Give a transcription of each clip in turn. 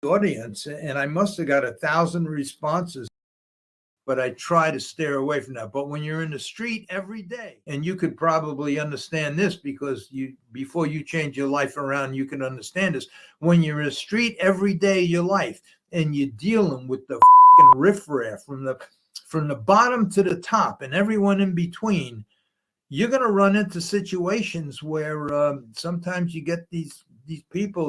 audience, and I must have got 1,000 responses, but I try to steer away from that. But when you're in the street every day, and you could probably understand this because before you change your life around, you can understand this. When you're in the street every day of your life and you're dealing with the riffraff from the bottom to the top and everyone in between, you're going to run into situations where sometimes you get these people,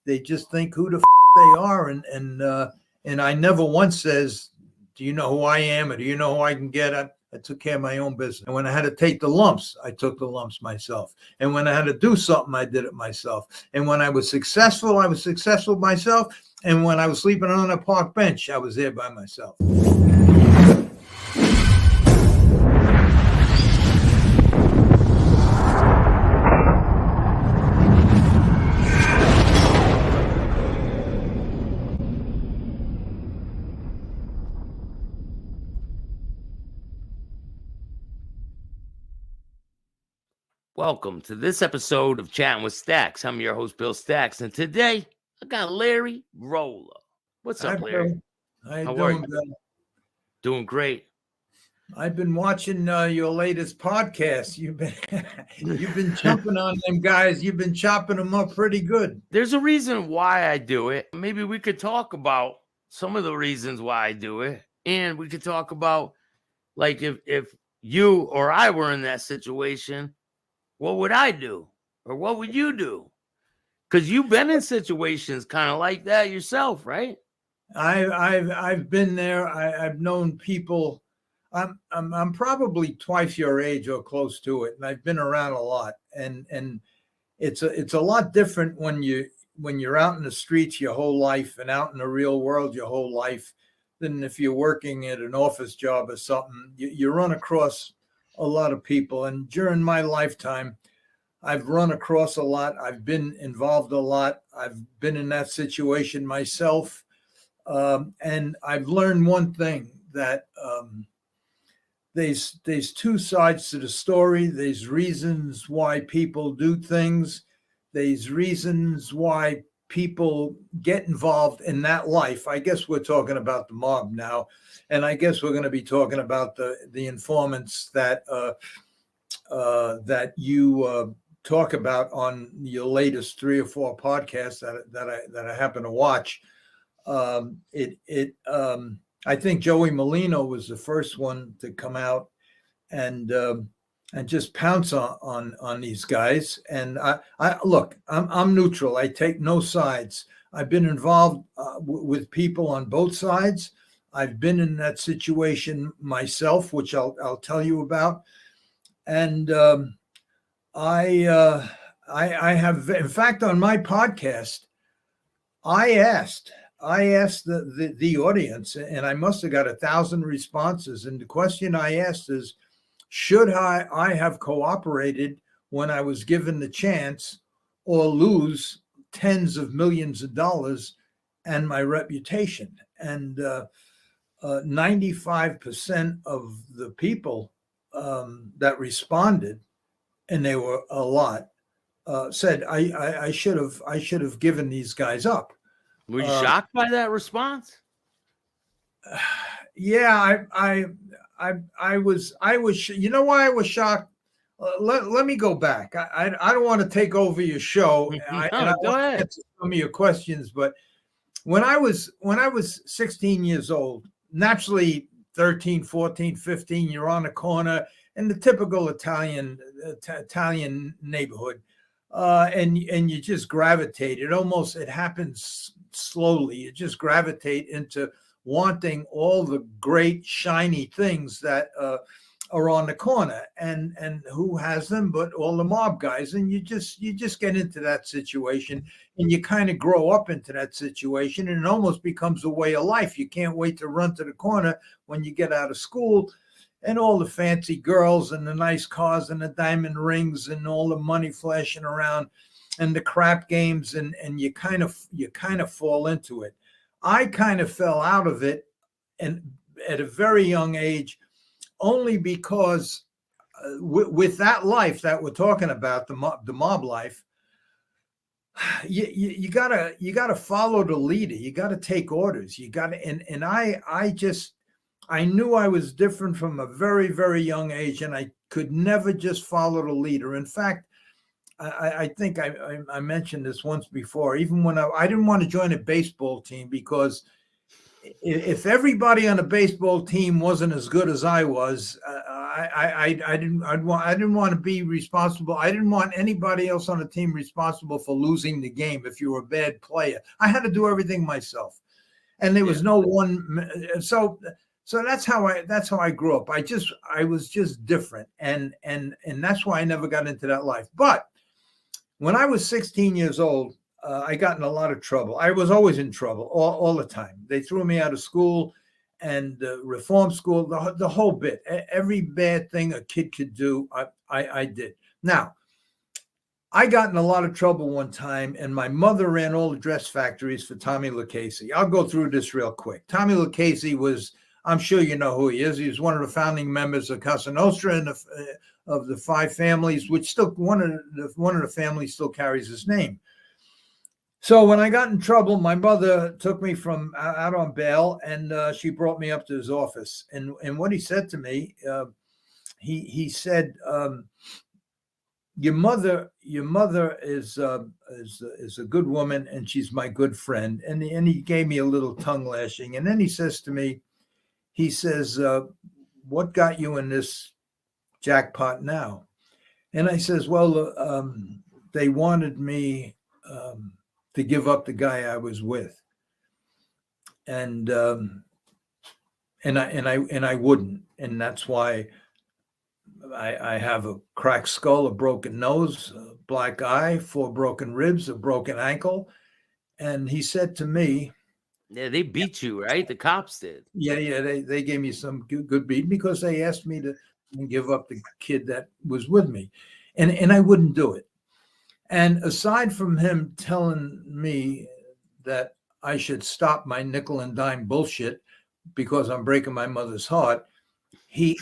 they just think who the they are, and I never once says, do you know who I am, or do you know who I can get? I took care of my own business. And when I had to take the lumps, I took the lumps myself. And when I had to do something, I did it myself. And when I was successful myself. And when I was sleeping on a park bench, I was there by myself. Welcome to this episode of Chattin with Staxx. I'm your host, Bill Staxx, and today I got Larry Rolla. What's up, Larry? How are you? Doing great. I've been watching your latest podcast. You've been jumping on them guys. You've been chopping them up pretty good. There's a reason why I do it. Maybe we could talk about some of the reasons why I do it, and we could talk about, like, if you or I were in that situation, what would I do? Or what would you do? Because you've been in situations kind of like that yourself, right? I've been there. I've known people. I'm probably twice your age or close to it, and I've been around a lot. And it's a lot different when you're out in the streets your whole life and out in the real world your whole life than if you're working at an office job or something. You run across a lot of people, and during my lifetime, I've run across a lot. I've been involved a lot. I've been in that situation myself, and I've learned one thing, that there's two sides to the story. There's reasons why people do things. There's reasons why people get involved in that life. I guess we're talking about the mob now. And I guess we're going to be talking about the informants that you talk about on your latest 3 or 4 podcasts that I happen to watch. I think Joey Molino was the first one to come out and just pounce on these guys. And I look, I'm neutral. I take no sides. I've been involved with people on both sides. I've been in that situation myself, which I'll tell you about. And I have, in fact, on my podcast, I asked the audience, and I must have got 1,000 responses. And the question I asked is, should I have cooperated when I was given the chance, or lose tens of millions of dollars and my reputation? And 95% of the people that responded, and they were a lot, said I should have given these guys up. Were you shocked by that response? Yeah, I was. You know why I was shocked? Let me go back. I don't want to take over your show. No, I go ahead. answer some of your questions, but when I was 16 years old, naturally 13, 14, 15, you're on the corner in the typical Italian neighborhood, and you just gravitate. It happens slowly. You just gravitate into wanting all the great shiny things that are on the corner, and who has them but all the mob guys. And you just get into that situation, and you kind of grow up into that situation, and it almost becomes a way of life. You can't wait to run to the corner when you get out of school, and all the fancy girls and the nice cars and the diamond rings and all the money flashing around and the crap games, and you kind of fall into it. I kind of fell out of it, and at a very young age, only because with that life that we're talking about, the mob life, you gotta follow the leader. You gotta take orders. You gotta and I knew I was different from a very, very young age, and I could never just follow the leader. In fact, I think I mentioned this once before. Even when I didn't want to join a baseball team, because if everybody on a baseball team wasn't as good as I was, I didn't want to be responsible. I didn't want anybody else on the team responsible for losing the game if you were a bad player. I had to do everything myself, and there was no one. So that's how I grew up. I was just different, and that's why I never got into that life. But when I was 16 years old, I got in a lot of trouble. I was always in trouble all the time. They threw me out of school and reform school, the whole bit. Every bad thing a kid could do, I did. Now, I got in a lot of trouble one time, and my mother ran all the dress factories for Tommy Lucchese. I'll go through this real quick. Tommy Lucchese was, I'm sure you know who he is. He was one of the founding members of Casa Nostra and of the five families, which still one of the families still carries his name. So when I got in trouble, my mother took me from out on bail, and she brought me up to his office. And what he said to me, he said, "Your mother is a good woman, and she's my good friend." And he gave me a little tongue lashing, and then he says to me, he says, "What got you in this jackpot now?" And I says, "Well, they wanted me to give up the guy I was with, and I wouldn't, and that's why I have a cracked skull, a broken nose, a black eye, 4 broken ribs, a broken ankle." And he said to me, Yeah, they beat you, right? The cops did. yeah, they gave me some good beat because they asked me to give up the kid that was with me, and I wouldn't do it. And aside from him telling me that I should stop my nickel and dime bullshit because I'm breaking my mother's heart, he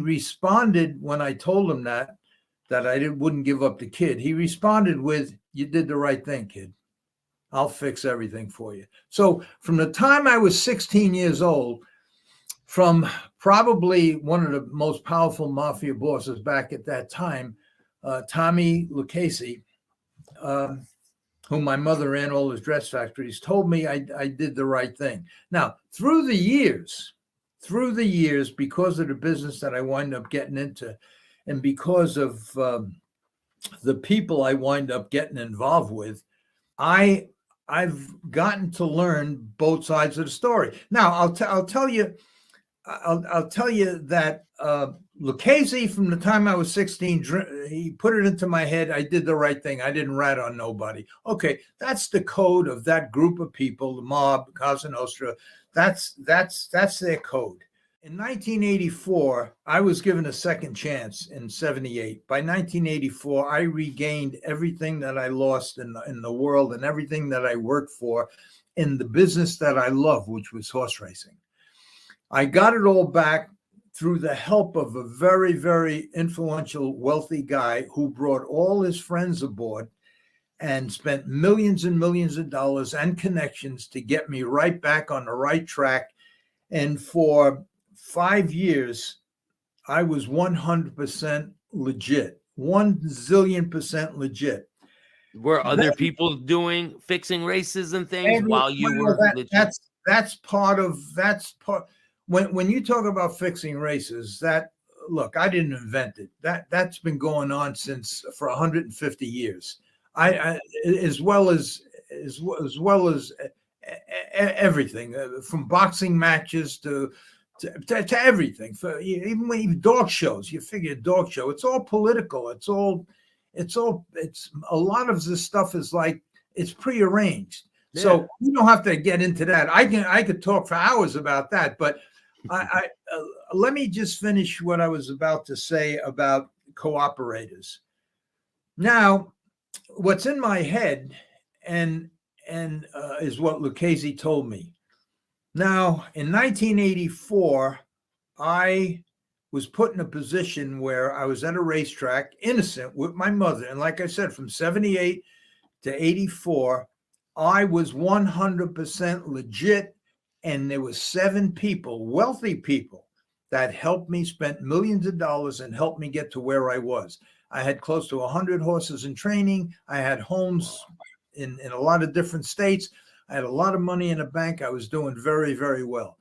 responded when I told him that I wouldn't give up the kid. He responded with, "You did the right thing, kid. I'll fix everything for you." So from the time I was 16 years old, from probably one of the most powerful mafia bosses back at that time, Tommy Lucchese, whom my mother ran all his dress factories, told me I did the right thing. Now, through the years, because of the business that I wind up getting into, and because of the people I wind up getting involved with, I've gotten to learn both sides of the story. Now, I'll tell you that Lucchese, from the time I was 16, he put it into my head, I did the right thing. I didn't rat on nobody. Okay, that's the code of that group of people, the mob, Casa Nostra. That's their code. In 1984, I was given a second chance in 78. By 1984, I regained everything that I lost in the world and everything that I worked for in the business that I love, which was horse racing. I got it all back through the help of a very, very influential, wealthy guy who brought all his friends aboard and spent millions and millions of dollars and connections to get me right back on the right track. And for 5 years, I was 100% legit, 1,000,000,000% legit. Were other people fixing races and things while you were legit? That's part. When you talk about fixing races, look, I didn't invent it. That's been going on for 150 years. As well as everything, from boxing matches to everything. Even when dog shows, you figure dog show, it's all political. It's a lot of this stuff is like it's prearranged. Yeah. So you don't have to get into that. I could talk for hours about that, but let me just finish what I was about to say about cooperators. Now, what's in my head and is what Lucchese told me. Now, in 1984, I was put in a position where I was at a racetrack, innocent, with my mother. And like I said, from 78 to 84, I was 100% legit. And there was 7 people, wealthy people, that helped me, spent millions of dollars and helped me get to where I was. I had close to 100 horses in training. I had homes in a lot of different states. I had a lot of money in the bank. I was doing very, very well.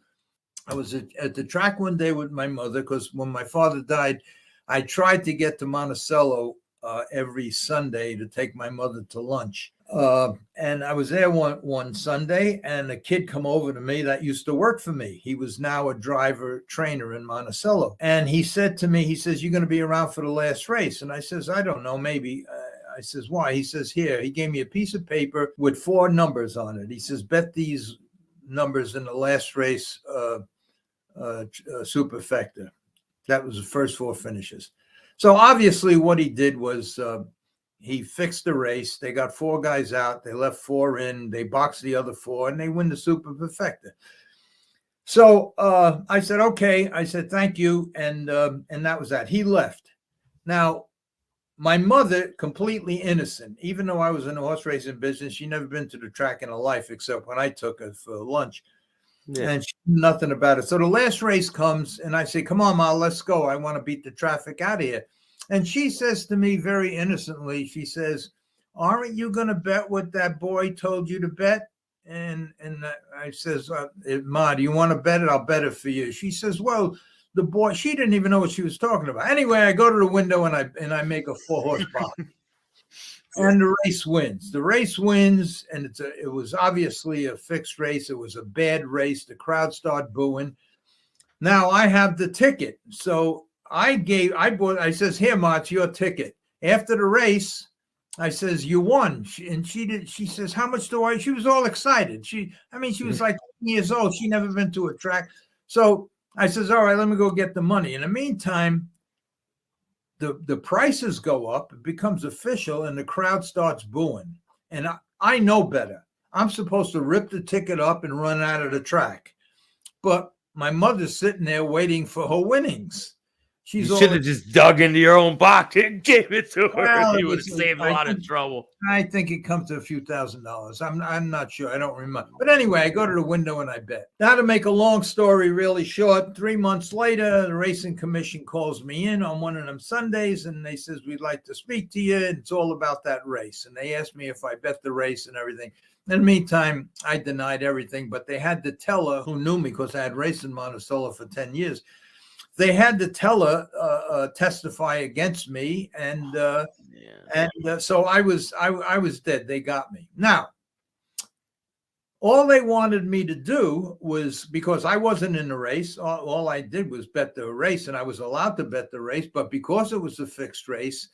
I was at the track one day with my mother because when my father died, I tried to get to Monticello every Sunday to take my mother to lunch. And I was there one Sunday, and a kid come over to me that used to work for me. He was now a driver trainer in Monticello. And he said to me, he says, "You're going to be around for the last race?" And I says, "I don't know, maybe." I says, "Why?" He says, "Here." He gave me a piece of paper with 4 numbers on it. He says, "Bet these numbers in the last race, superfecta." That was the first 4 finishes. So obviously what he did was he fixed the race. They got 4 guys out. They left 4 in. They boxed the other 4, and they win the superfecta. So I said, "Okay." I said, "Thank you." And that was that. He left. Now, my mother, completely innocent, even though I was in the horse racing business, she never been to the track in her life except when I took her for lunch. Yeah. And she knew nothing about it. So the last race comes, and I say, "Come on, Ma, let's go. I want to beat the traffic out of here." And she says to me very innocently, she says, "Aren't you going to bet what that boy told you to bet?" And I says, "Ma, do you want to bet it? I'll bet it for you." She says, "Well, the boy," she didn't even know what she was talking about. Anyway, I go to the window and I make a 4-horse box. And the race wins. The race wins, and it was obviously a fixed race. It was a bad race. The crowd started booing. Now I have the ticket. So I says, "Here, Ma, it's your ticket." After the race, I says, "You won." She says, "How much do I?" She was all excited. She was like 10 years old. She never been to a track. So I says, "All right, let me go get the money." In the meantime, the prices go up, it becomes official, and the crowd starts booing. And I know better. I'm supposed to rip the ticket up and run out of the track. But my mother's sitting there waiting for her winnings. You should have just dug into your own pocket and gave it to her. Well, You would have saved a lot of trouble. I think it comes to a few $1,000s. I'm not sure. I don't remember. But anyway, I go to the window and I bet. Now, to make a long story really short, 3 months later, the Racing Commission calls me in on one of them Sundays, and they says, "We'd like to speak to you. It's all about that race." And they asked me if I bet the race and everything. In the meantime, I denied everything, but they had the teller who knew me because I had raced in Monticello for 10 years. They had the teller testify against me, and so I was dead. They got me. Now, all they wanted me to do was, because I wasn't in the race, all I did was bet the race, and I was allowed to bet the race. But because it was a fixed race,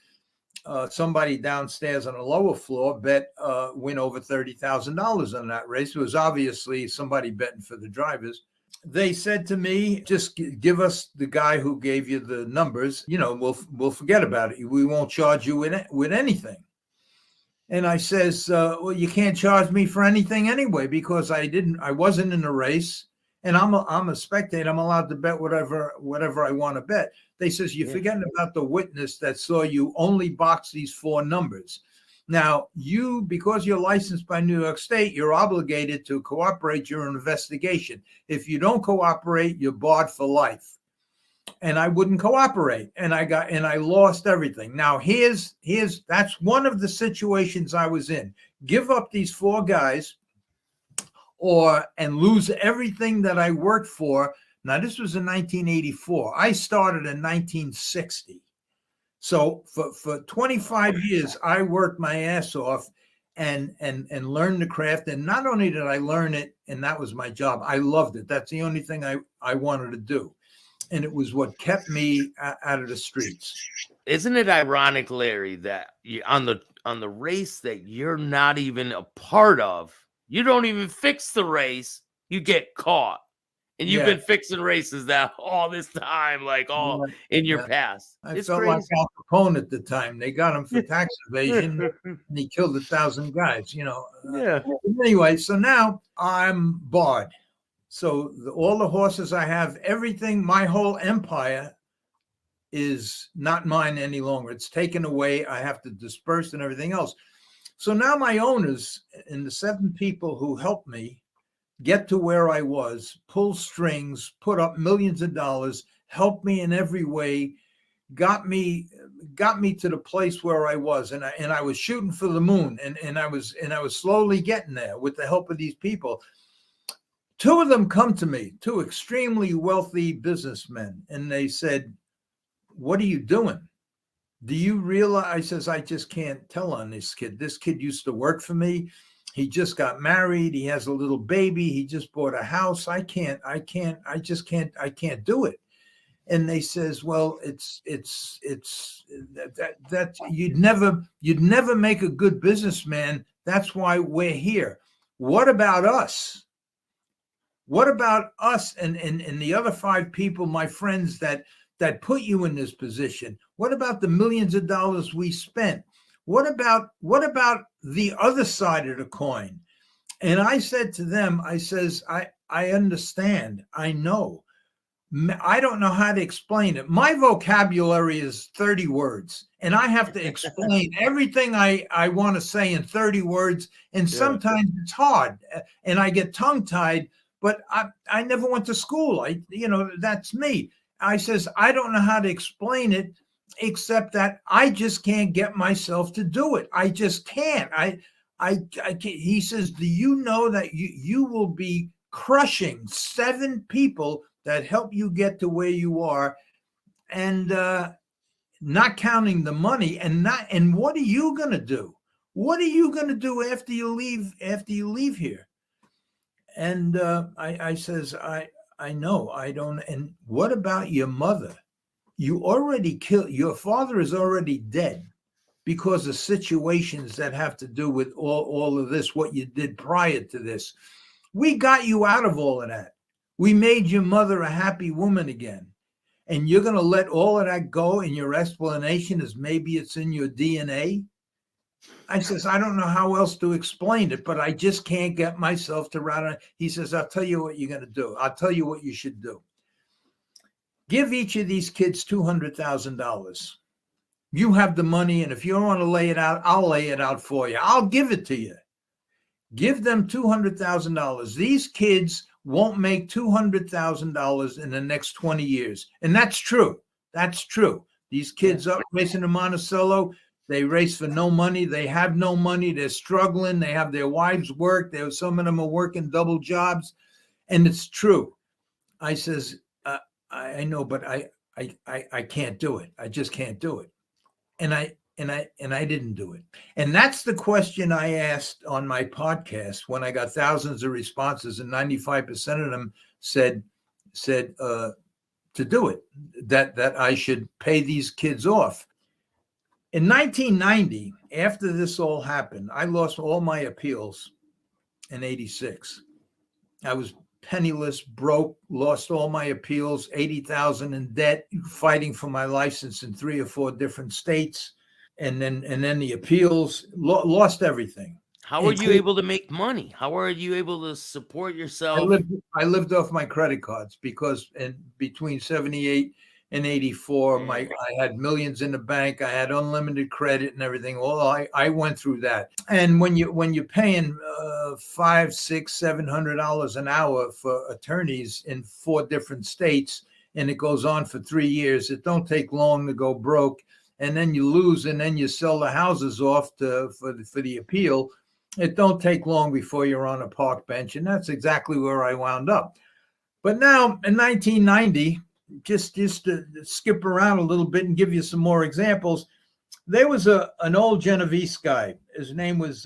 somebody downstairs on the lower floor bet win over $30,000 on that race. It was obviously somebody betting for the drivers. They said to me, "Just give us the guy who gave you the numbers. We'll forget about it. We won't charge you with anything." And I says, "Well, you can't charge me for anything anyway, because I wasn't in the race, and I'm a spectator. I'm allowed to bet whatever I want to bet." They says, "You're forgetting about the witness that saw you only box these 4 numbers. Now, because you're licensed by New York State, you're obligated to cooperate during an investigation. If you don't cooperate, you're barred for life." And I wouldn't cooperate, and I lost everything. Now, that's one of the situations I was in. Give up these 4 guys, and lose everything that I worked for. Now, this was in 1984. I started in 1960. So for 25 years, I worked my ass off and learned the craft. And not only did I learn it, and that was my job, I loved it. That's the only thing I wanted to do. And it was what kept me out of the streets. Isn't it ironic, Larry, that on the race that you're not even a part of, you don't even fix the race, you get caught. And you've been fixing races that all this time, like all in your past. I felt like Al Capone at the time. They got him for tax evasion, and he killed 1,000 guys. Anyway, so now I'm barred. So all the horses I have, everything, my whole empire is not mine any longer. It's taken away. I have to disperse and everything else. So now my owners and the 7 people who helped me get to where I was, pull strings, put up millions of dollars, helped me in every way, got me to the place where I was, and I was shooting for the moon, and I was slowly getting there with the help of these people. 2 of them come to me, 2 extremely wealthy businessmen, and they said, "What are you doing? Do you realize?" I says, "I just can't tell on this kid. This kid used to work for me. He just got married. He has a little baby. He just bought a house. I can't do it." And they says, "Well, it's that you'd never make a good businessman. That's why we're here. What about us? What about us and the other 5 people, my friends that put you in this position? What about the millions of dollars we spent? What about the other side of the coin?" And I said to them, I says, I understand. I know. I don't know how to explain it. My vocabulary is 30 words, and I have to explain everything I want to say in 30 words. And sometimes it's hard, and I get tongue-tied, but I never went to school. That's me. I says, I don't know how to explain it, except that I just can't get myself to do it. I just can't. I can't. He says, "Do you know that you will be crushing 7 people that help you get to where you are, and not counting the money, and what are you going to do? What are you going to do after you leave here?" And I says, I know, I don't. And what about your mother? You already killed, your father is already dead because of situations that have to do with all of this, what you did prior to this. We got you out of all of that. We made your mother a happy woman again. And you're going to let all of that go, and your explanation is maybe it's in your DNA? I says, I don't know how else to explain it, but I just can't get myself to write it. He says, I'll tell you what you're going to do. I'll tell you what you should do. Give each of these kids $200,000. You have the money, and if you don't want to lay it out, I'll lay it out for you. I'll give it to you. Give them $200,000. These kids won't make $200,000 in the next 20 years. And that's true. That's true. These kids up racing in Monticello, they race for no money. They have no money. They're struggling. They have their wives work. Some of them are working double jobs. And it's true. I says, I know, but I can't do it. I just can't do it. And I didn't do it. And that's the question I asked on my podcast when I got thousands of responses, and 95% of them said to do it, that I should pay these kids off. In 1990, after this all happened, I lost all my appeals in 86. I was penniless, broke, lost all my appeals, 80,000 in debt, fighting for my license in 3 or 4 different states. And then the appeals, lost everything. How were you able to make money? How are you able to support yourself? I lived off my credit cards because between 78 and 84, I had millions in the bank. I had unlimited credit and everything. Well, I went through that. And when you're paying $500, $600, $700 an hour for attorneys in 4 different states, and it goes on for 3 years, it don't take long to go broke. And then you lose, and then you sell the houses off for the appeal. It don't take long before you're on a park bench, and that's exactly where I wound up. But now in 1990, just to skip around a little bit and give you some more examples, there was an old Genovese guy. His name was